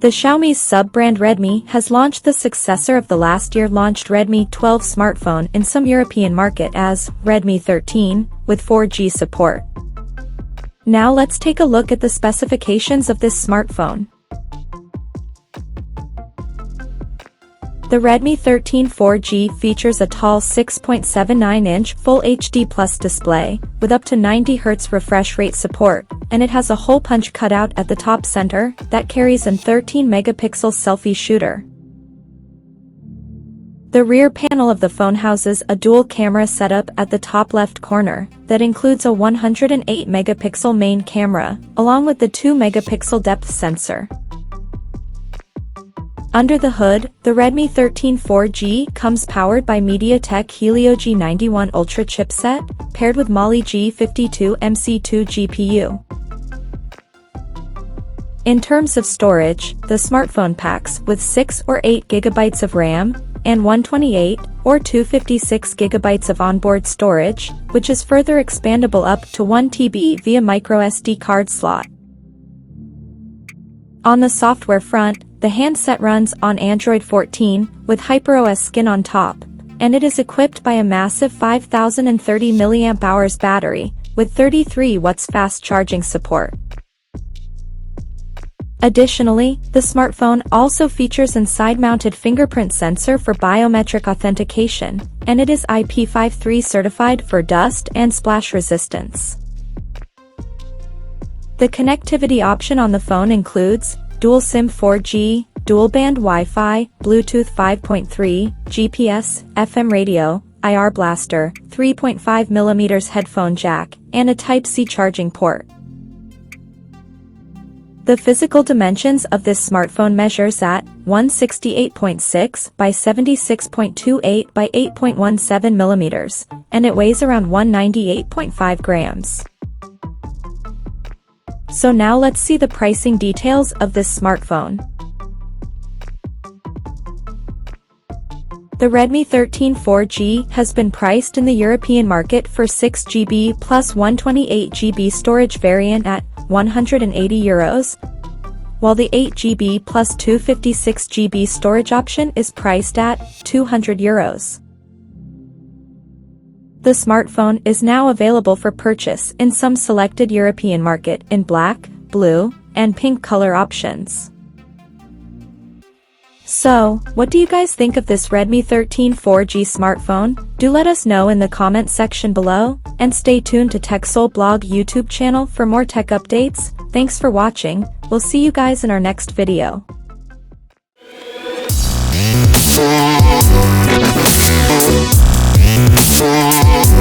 The Xiaomi's sub-brand Redmi has launched the successor of the last year launched Redmi 12 smartphone in some European market as Redmi 13, with 4G support. Now let's take a look at the specifications of this smartphone. The Redmi 13 4G features a tall 6.79-inch Full HD Plus display, with up to 90Hz refresh rate support, and it has a hole punch cutout at the top center that carries an 13-megapixel selfie shooter. The rear panel of the phone houses a dual camera setup at the top left corner that includes a 108-megapixel main camera, along with the 2-megapixel depth sensor. Under the hood, the Redmi 13 4G comes powered by MediaTek Helio G91 Ultra chipset, paired with Mali G52 MC2 GPU. In terms of storage, the smartphone packs with 6 or 8 GB of RAM, and 128 or 256 GB of onboard storage, which is further expandable up to 1 TB via microSD card slot. On the software front, the handset runs on Android 14, with HyperOS skin on top, and it is equipped by a massive 5030 mAh battery, with 33 watts fast charging support. Additionally, the smartphone also features an side-mounted fingerprint sensor for biometric authentication, and it is IP53 certified for dust and splash resistance. The connectivity option on the phone includes dual SIM 4G, dual-band Wi-Fi, Bluetooth 5.3, GPS, FM radio, IR blaster, 3.5mm headphone jack, and a Type-C charging port. The physical dimensions of this smartphone measures at 168.6 by 76.28 by 8.17 millimeters, and it weighs around 198.5 grams. So now let's see the pricing details of this smartphone. The Redmi 13 4G has been priced in the European market for 6GB plus 128GB storage variant at €180, while the 8GB plus 256GB storage option is priced at €200. The smartphone is now available for purchase in some selected European market in black, blue, and pink color options. So, what do you guys think of this Redmi 13 4G smartphone? Do let us know in the comment section below, and stay tuned to TechSole Blog YouTube channel for more tech updates. Thanks for watching, we'll see you guys in our next video. Yeah.